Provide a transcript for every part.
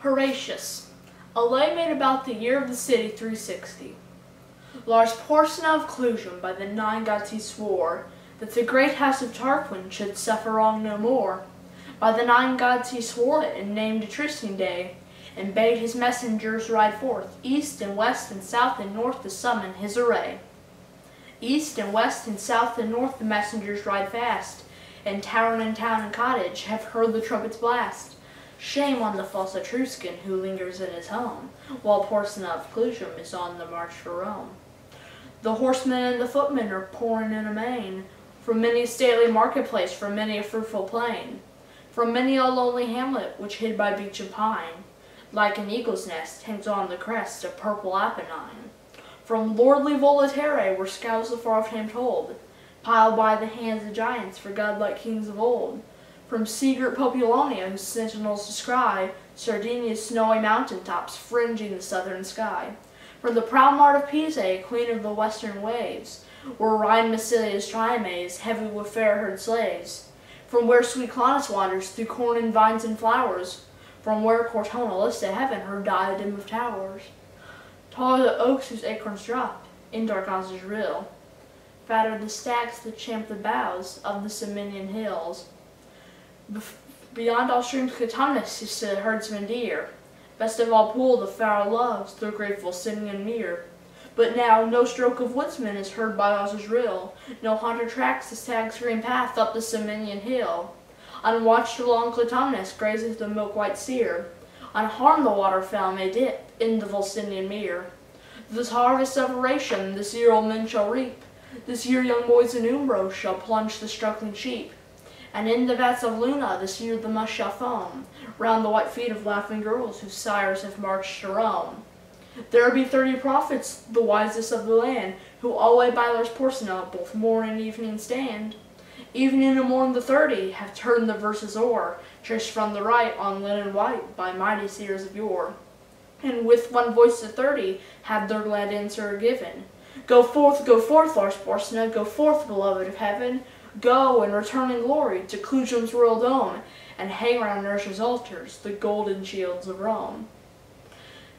Horatius, a lay made about the year of the city 360. Lars Porson of Clusium by the 9 gods he swore, that the great house of Tarquin should suffer wrong no more. By the 9 gods he swore it, and named a trysting day, and bade his messengers ride forth, east and west and south and north to summon his array. East and west and south and north the messengers ride fast, and town and cottage have heard the trumpets blast. Shame on the false Etruscan who lingers in his home, while Porson of Clusium is on the march for Rome. The horsemen and the footmen are pouring in amain, from many a stately marketplace, from many a fruitful plain, from many a lonely hamlet which hid by beech and pine, like an eagle's nest, hangs on the crest of purple Apennine. From lordly Volaterrae, where scouts afar off fame told, piled by the hands of giants for godlike kings of old. From sea-girt Populonia, whose sentinels descry Sardinia's snowy mountain tops fringing the southern sky. From the proud mart of Pisa, queen of the western waves, where Rhine Massilia's trimaze, heavy with fair-haired slaves. From where sweet Clonus wanders through corn and vines and flowers, from where Cortona lifts to heaven her diadem of towers. Tall are the oaks whose acorns drop in dark Auster's rill. Fat are the stags that champ the boughs of the Ciminian hills. Beyond all streams Clitumnus is to the herdsman dear. Best of all pool the fowler loves, their grateful singing and mere. But now no stroke of woodsman is heard by Auster's rill, no hunter tracks the stag's green path up the Ciminian hill. Unwatched along Clitumnus grazes the milk-white steer, unharmed the waterfowl may dip in the Volsinian mere. This harvest of Horatium this year old men shall reap, this year young boys in Umbro shall plunge the struggling sheep. And in the vats of Luna this year the must shall foam round the white feet of laughing girls whose sires have marched to Rome. There be 30 prophets, the wisest of the land, who alway by Lars Porson both morn and evening stand. Evening and morn the 30 have turned the verses o'er, traced from the right on linen white by mighty seers of yore. And with one voice the 30 have their glad answer given. Go forth, Lars Porson, go forth, beloved of heaven. Go and return in glory to Clusium's royal dome, and hang round Nurse's altars the golden shields of Rome.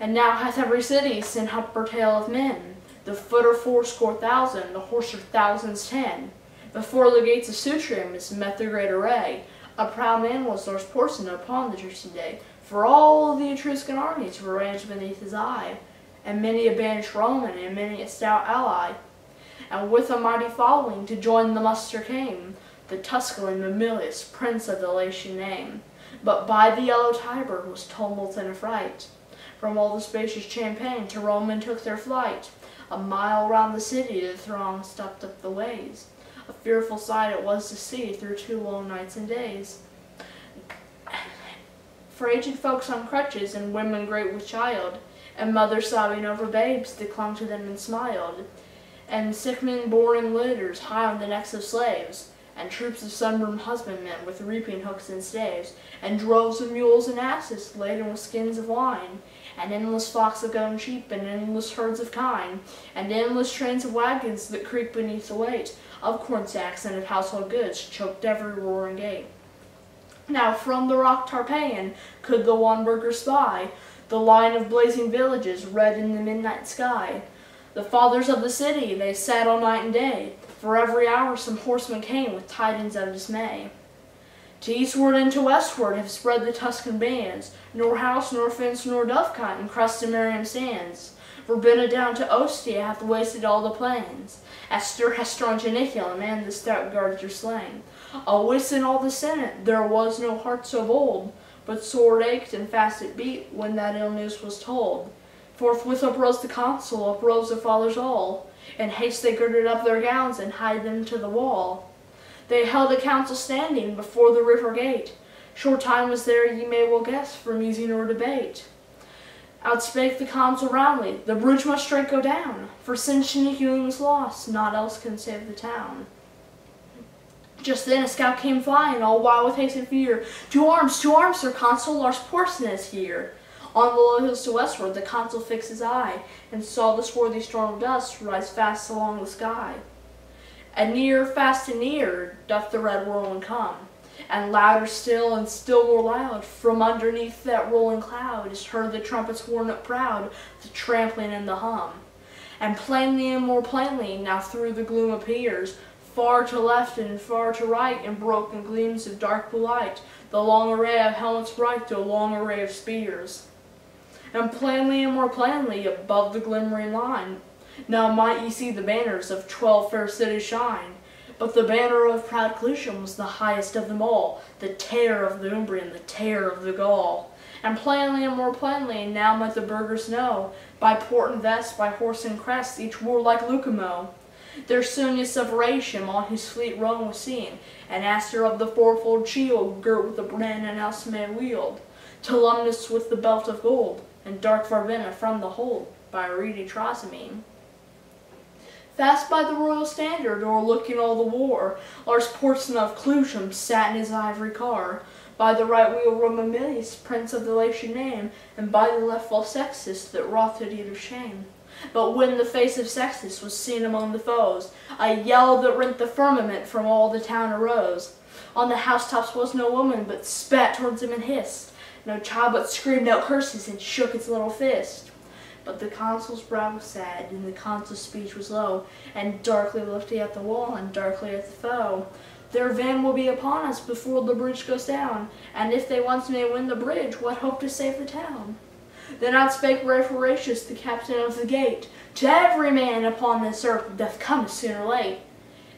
And now hath every city sent up her tale of men, the foot are 80,000, the horse are thousands 10. Before the gates of Sutrium is met the great array. A proud man was Lars Porson upon the trysting day, for all the Etruscan armies were ranged beneath his eye, and many a banished Roman and many a stout ally. And with a mighty following to join the muster came the Tusculan Mamilius, prince of the Latian name. But by the yellow Tiber was tumult and affright. From all the spacious champaign to Rome took their flight. A mile round the city the throng stopped up the ways. A fearful sight it was to see through 2 long nights and days. For aged folks on crutches and women great with child, and mothers sobbing over babes that clung to them and smiled, and sick men bore in litters high on the necks of slaves, and troops of sunburned husbandmen with reaping hooks and staves, and droves of mules and asses laden with skins of wine, and endless flocks of goat and sheep, and endless herds of kine, and endless trains of wagons that creaked beneath the weight of corn sacks and of household goods, choked every roaring gate. Now from the rock Tarpeian could the Wanburger spy the line of blazing villages red in the midnight sky. The fathers of the city, they sat all night and day, for every hour some horseman came with tidings of dismay. To eastward and to westward have spread the Tuscan bands, nor house, nor fence, nor dovecot in Crustumerium stands. Verbenna down to Ostia hath wasted all the plains. Astur hath strong Janiculum, and the stout guards are slain. Always in all the senate there was no heart so bold, but sore it ached and fast it beat when that ill news was told. Forthwith uprose the consul, uprose the fathers all. In haste they girded up their gowns and hied them to the wall. They held a council standing before the river gate. Short time was there, ye may well guess, for musing or debate. Outspake the consul roundly, the bridge must straight go down, for since Janiculum is lost, naught else can save the town. Just then a scout came flying, all wild with haste and fear. To arms, Sir Consul, Lars Porson is here. On the low hills to westward the consul fixed his eye, and saw the swarthy storm of dust rise fast along the sky. And near, fast and near, doth the red whirlwind come, And louder still, and still more loud, from underneath that rolling cloud is heard the trumpets worn up proud, the trampling and the hum. And plainly and more plainly now through the gloom appears, far to left and far to right, in broken gleams of dark blue light, the long array of helmets bright, the long array of spears. And plainly and more plainly above the glimmering line, now might ye see the banners of 12 fair cities shine. But the banner of proud Clusium was the highest of them all, the terror of the Umbrian, the terror of the Gaul. And plainly and more plainly now might the burghers know, by port and vest, by horse and crest, each wore like Lucamo. There Sunius of Horatium on whose fleet Rome was seen, and Astor of the fourfold shield, girt with the brand and Alcimede wield, Tolumnus with the belt of gold, and dark Varvina from the hold, by reedy Trasimene. Fast by the royal standard, o'erlooking all the war, Lars Porsena of Clusium sat in his ivory car. By the right wheel Romamilius, prince of the Latian name, and by the left fell Sextus, that wrought the deed of shame. But when the face of Sextus was seen among the foes, a yell that rent the firmament from all the town arose. On the housetops was no woman, but spat towards him and hissed, no child but screamed out curses and shook its little fist. But the consul's brow was sad, and the consul's speech was low, and darkly looked he at the wall, and darkly at the foe. Their van will be upon us before the bridge goes down, and if they once may win the bridge, what hope to save the town? Then out spake brave Horatius, the captain of the gate, to every man upon this earth death cometh soon or late.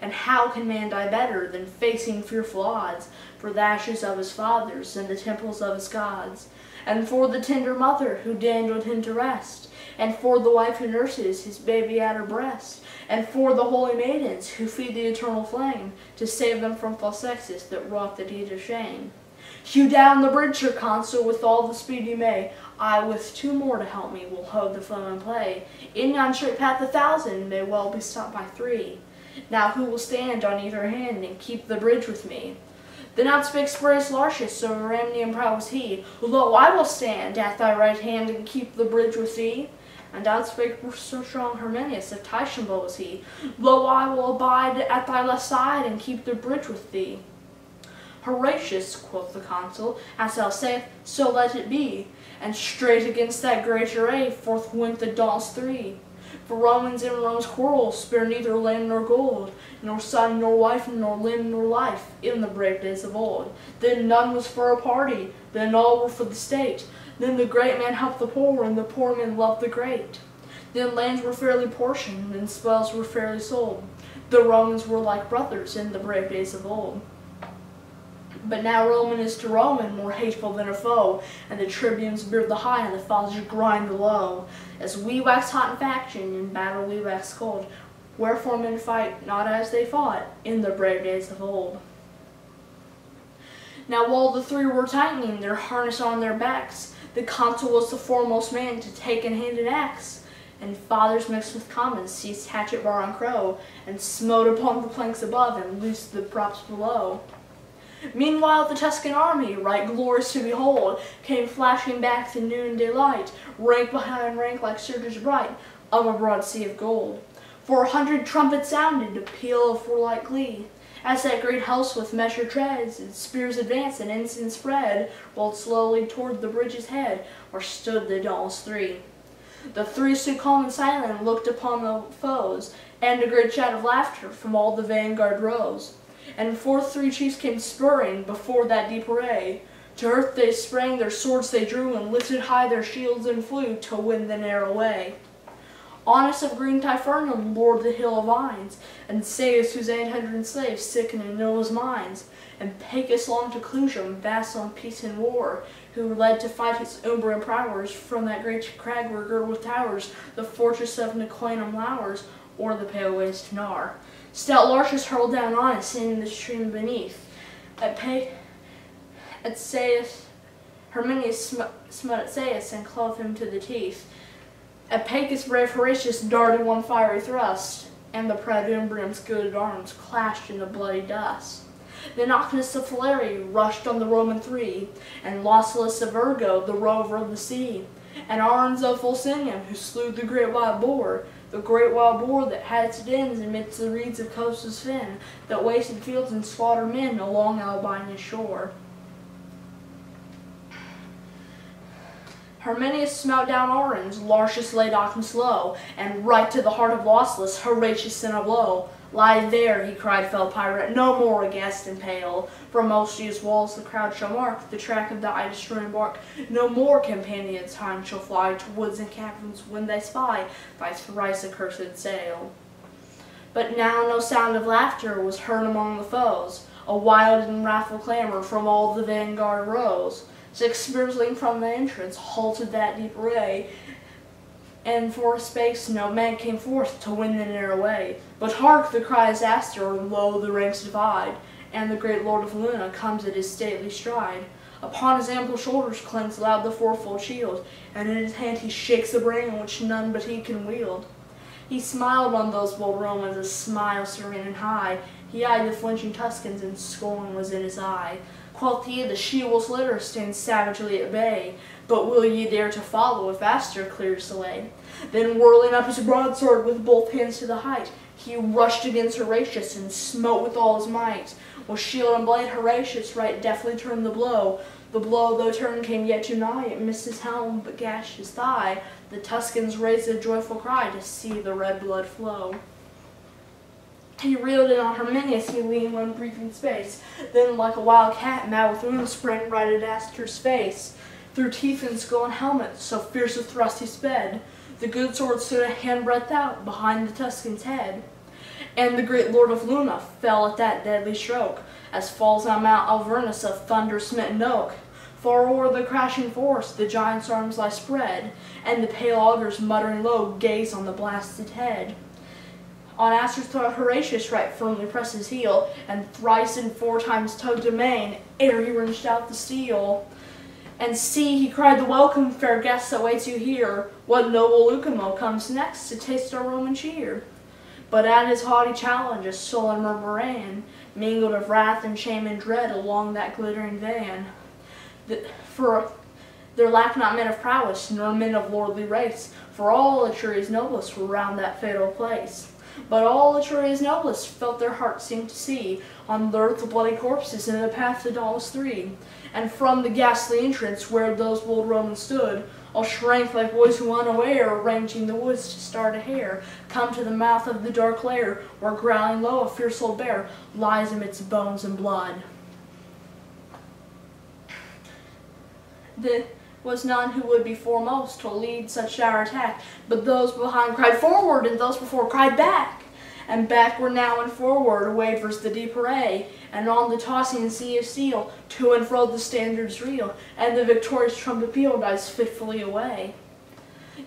And how can man die better than facing fearful odds, for the ashes of his fathers and the temples of his gods, and for the tender mother who dandled him to rest, and for the wife who nurses his baby at her breast, and for the holy maidens who feed the eternal flame, to save them from false Sextus that wrought the deed of shame. Hew down the bridge, Sir Consul, with all the speed you may. I, with 2 more to help me, will hold the foe in play. In yon straight path 1,000 may well be stopped by 3. Now who will stand on either hand and keep the bridge with me? Then out spake Spurius Lartius, so Ramnian proud was he. Lo, I will stand at thy right hand and keep the bridge with thee. And out spake so strong Herminius of Tyshimbo was he. Lo, I will abide at thy left side and keep the bridge with thee. Horatius, quoth the consul, as thou sayest, so let it be. And straight against that great array forth went the dauntless 3. For Romans in Rome's quarrel spare neither land nor gold, nor son nor wife, nor limb nor life, in the brave days of old. Then none was for a party, then all were for the state. Then the great man helped the poor, and the poor man loved the great. Then lands were fairly portioned, and spoils were fairly sold. The Romans were like brothers in the brave days of old. But now Roman is to Roman more hateful than a foe, and the tribunes beard the high, and the fathers grind the low. As we wax hot in faction, in battle we wax cold. Wherefore men fight not as they fought in the brave days of old. Now while the 3 were tightening their harness on their backs, the consul was the foremost man to take in hand an axe. And fathers mixed with commons seized hatchet, bar, and crow, and smote upon the planks above, and loosed the props below. Meanwhile the Tuscan army, right glorious to behold, came flashing back the noonday light, rank behind rank like surges bright of a broad sea of gold. 400 trumpets sounded, a peal of warlike glee, as that great house with measured treads, its spears advanced and ensigns spread, rolled slowly toward the bridge's head, where stood the dauntless 3. The 3 stood calm and silent, looked upon the foes, and a great shout of laughter from all the vanguard rose. And forth 3 chiefs came spurring before that deep array. To earth they sprang, their swords they drew, and lifted high their shields and flew to win the narrow way. Honest of green Tifernum lord the hill of vines, and Sais whose 800 slaves sicken in Noah's mines, and Pacus long to Clusium, vast on peace and war, who led to fight his Umbrian prowess from that great crag where girt with towers the fortress of Nicoinum lowers, or the pale waves to Nar. Stout Lartius hurled down on us in the stream beneath. At Sais, Herminius smote at Sais and clove him to the teeth. At Pacus brave Horatius darted one fiery thrust, and the proud Umbrian's gooded arms clashed in the bloody dust. Then Ocnus of Phalerii rushed on the Roman 3, and Lausulus of Ergo, the rover of the sea, and Arns of Volsinium, who slew the great wild boar, the great wild boar that had its dens amidst the reeds of Costa's fen, that wasted fields and slaughtered men along Albinia's shore. Herminius smote down Orange, Lartius laid on him slow, and right to the heart of Lausulus Horatius sent a blow. Lie there, he cried, fell pirate, no more aghast and pale. From Ostia's walls the crowd shall mark the track of thy destroying bark. No more companions hind shall fly to woods and caverns when they spy thy thrice accursed sail. But now no sound of laughter was heard among the foes. A wild and wrathful clamor from all the vanguard rose. 6 spears leaned from the entrance, halted that deep array, and for a space no man came forth to win the narrow way. But hark, the cry is Astur, lo, the ranks divide, and the great Lord of Luna comes at his stately stride. Upon his ample shoulders clings loud the fourfold shield, and in his hand he shakes the brain which none but he can wield. He smiled on those bold Romans, a smile serene and high. He eyed the flinching Tuscans, and scorn was in his eye. Quoth he, the she-wolf's litter stands savagely at bay, but will ye dare to follow if Astur clears the way? Then whirling up his broadsword with both hands to the height, he rushed against Horatius and smote with all his might. With shield and blade Horatius right deftly turned the blow. The blow, though turned, came yet too nigh. It missed his helm, but gashed his thigh. The Tuscans raised a joyful cry to see the red blood flow. He reeled in on Herminius, he leaned one breathing space. Then, like a wild cat, mad with wounds, sprang right at Astur's face. Through teeth and skull and helmet, so fierce a thrust he sped. The good sword stood a handbreadth out behind the Tuscan's head. And the great Lord of Luna fell at that deadly stroke, as falls on Mount Alvernus a thunder-smitten oak. Far o'er the crashing forest the giant's arms lie spread, and the pale augurs, muttering low, gaze on the blasted head. On Astur's throat Horatius right firmly pressed his heel, and thrice and 4 times tugged amain, ere he wrenched out the steel. And see, he cried, the welcome, fair guests, that waits you here. What noble Lucamo comes next to taste our Roman cheer? But at his haughty challenge a sullen murmur ran, mingled of wrath and shame and dread along that glittering van. For there lacked not men of prowess, nor men of lordly race, for all Etruria's noblest were round that fatal place. But all Etruria's noblest felt their hearts seem to see on the earth the bloody corpses in the path the dauntless 3. And from the ghastly entrance where those bold Romans stood, all shrank like boys who unaware, ranging the woods to start a hare, come to the mouth of the dark lair, where growling low a fierce old bear lies amidst bones and blood. There was none who would be foremost to lead such dire attack, but those behind cried forward, and those before cried back. And backward now and forward wavers the deep array, and on the tossing sea of steel to and fro the standards reel, and the victorious trumpet peal dies fitfully away.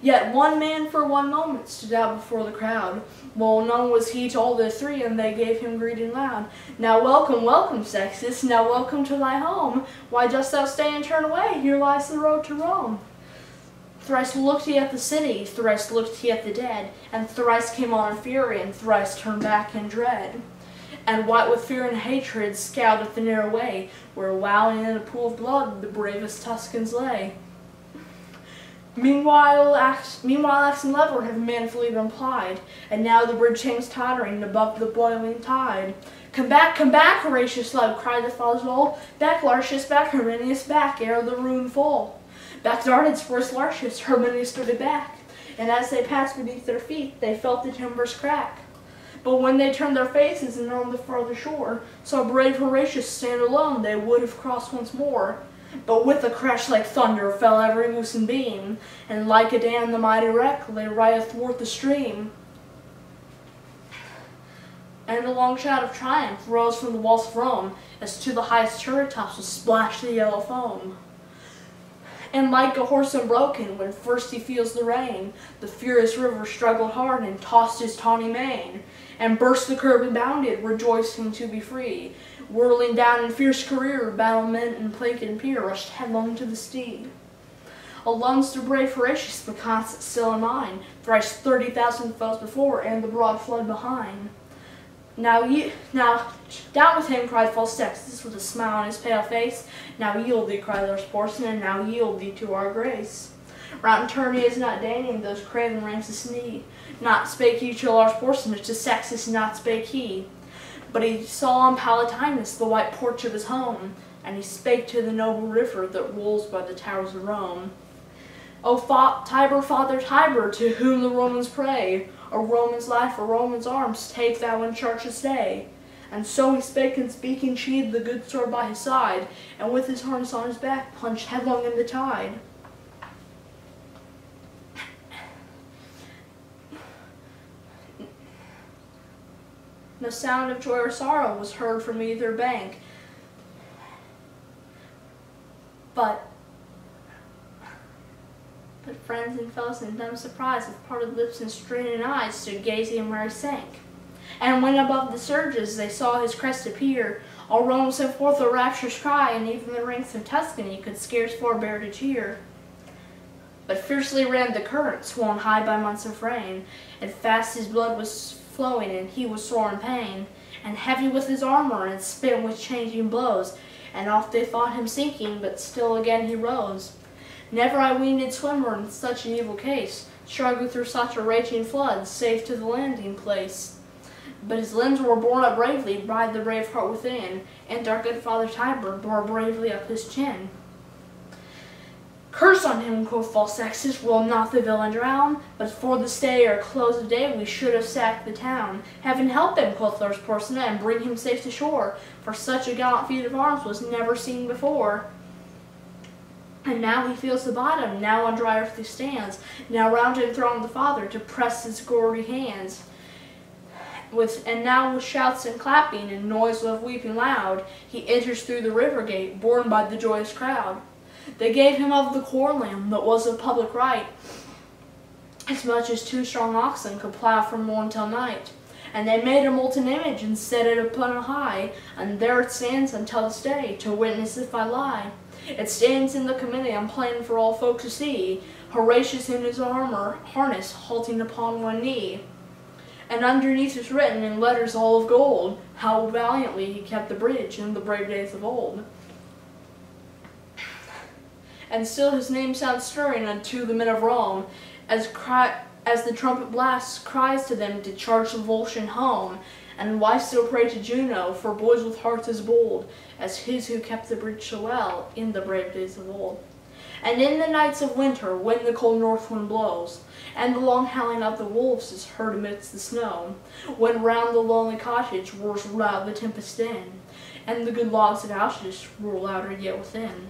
Yet one man for one moment stood out before the crowd. Well, known was he to all the 3, and they gave him greeting loud. Now welcome, welcome, Sextus, now welcome to thy home. Why dost thou stay and turn away? Here lies the road to Rome. Thrice looked he at the city, thrice looked he at the dead, and thrice came on in fury, and thrice turned back in dread. And white with fear and hatred scowled at the narrow way, where wallowing in a pool of blood the bravest Tuscans lay. Meanwhile, axe and lever have manfully been plied, and now the bridge hangs tottering above the boiling tide. Come back, Horatius loud cried the foes all. Back, Lartius, back, Herminius, back, ere the ruin fall. Back darted first Lartius, Herminius stood back, and as they passed beneath their feet, they felt the timbers crack. But when they turned their faces and on the farther shore, saw brave Horatius stand alone, they would have crossed once more. But with a crash like thunder fell every loosened beam, and like a dam the mighty wreck lay right athwart the stream. And a long shout of triumph rose from the walls of Rome, as to the highest turret tops was splashed the yellow foam. And like a horse unbroken, when first he feels the rein, the furious river struggled hard and tossed his tawny mane, and burst the curb and bounded, rejoicing to be free. Whirling down in fierce career, battlement and plank and pier rushed headlong to the steed. Alone stood brave Horatius, but constant still in mind, thrice 30,000 foes before, and the broad flood behind. Now down with him, cried false Sextus, with a smile on his pale face. Now yield thee, cried our sportsman, and now yield thee to our grace. Round tourney is not deigning those craven ranks to snee. Not spake he to Lars Porsena, to Sextus not spake he. But he saw on Palatinus the white porch of his home, and he spake to the noble river that rolls by the towers of Rome. O Tiber, Father Tiber, to whom the Romans pray, a Roman's life, a Roman's arms, take thou in charge this day. And so he spake, and speaking sheathed the good sword by his side, and with his harness on his back plunged headlong in the tide. No sound of joy or sorrow was heard from either bank, but friends and fellows in dumb surprise, with parted lips and straining eyes, stood gazing where he sank. And when above the surges they saw his crest appear, all Rome sent forth a rapturous cry, and even the ranks of Tuscany could scarce forbear to cheer. But fiercely ran the current, swollen high by months of rain, and fast his blood was flowing, and he was sore in pain, and heavy with his armor, and spent with changing blows, and oft they thought him sinking, but still again he rose. Never I ween did swimmer in such an evil case struggle through such a raging flood, safe to the landing place. But his limbs were borne up bravely by the brave heart within, and our good Father Tiber bore bravely up his chin. Curse on him, quoth false Sextus, will not the villain drown? But for the stay or close of day we should have sacked the town. Heaven help him, quoth Lars Porsena, and bring him safe to shore, for such a gallant feat of arms was never seen before. And now he feels the bottom, now on dry earth he stands, now round him throng the Father to press his gory hands. And now with shouts and clapping and noise of weeping loud, he enters through the river gate, borne by the joyous crowd. They gave him of the corn lamb that was of public right, as much as 2 strong oxen could plow from morn till night. And they made a molten image and set it upon a high, and there it stands until this day, to witness if I lie. It stands in the Comitium plain for all folk to see, Horatius in his armor, harness, halting upon one knee. And underneath is written in letters all of gold, how valiantly he kept the bridge in the brave days of old. And still his name sounds stirring unto the men of Rome, as the trumpet blasts cries to them to charge the Volscian home. And wives still pray to Juno for boys with hearts as bold as his who kept the bridge so well in the brave days of old. And in the nights of winter, when the cold north wind blows, and the long howling of the wolves is heard amidst the snow, when round the lonely cottage roars loud the tempest din, and the good logs of houses roar louder yet within.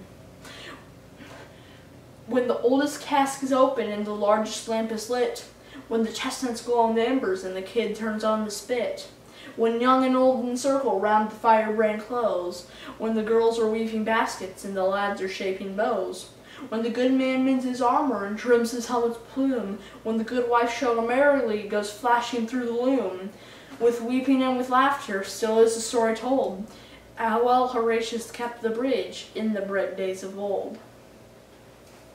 When the oldest cask is open and the largest lamp is lit, when the chestnuts glow on the embers and the kid turns on the spit, when young and old encircle round the firebrand close, when the girls are weaving baskets and the lads are shaping bows, when the good man mends his armor and trims his helmet's plume, when the good wife shone merrily goes flashing through the loom, with weeping and with laughter still is the story told, how well Horatius kept the bridge in the brave days of old.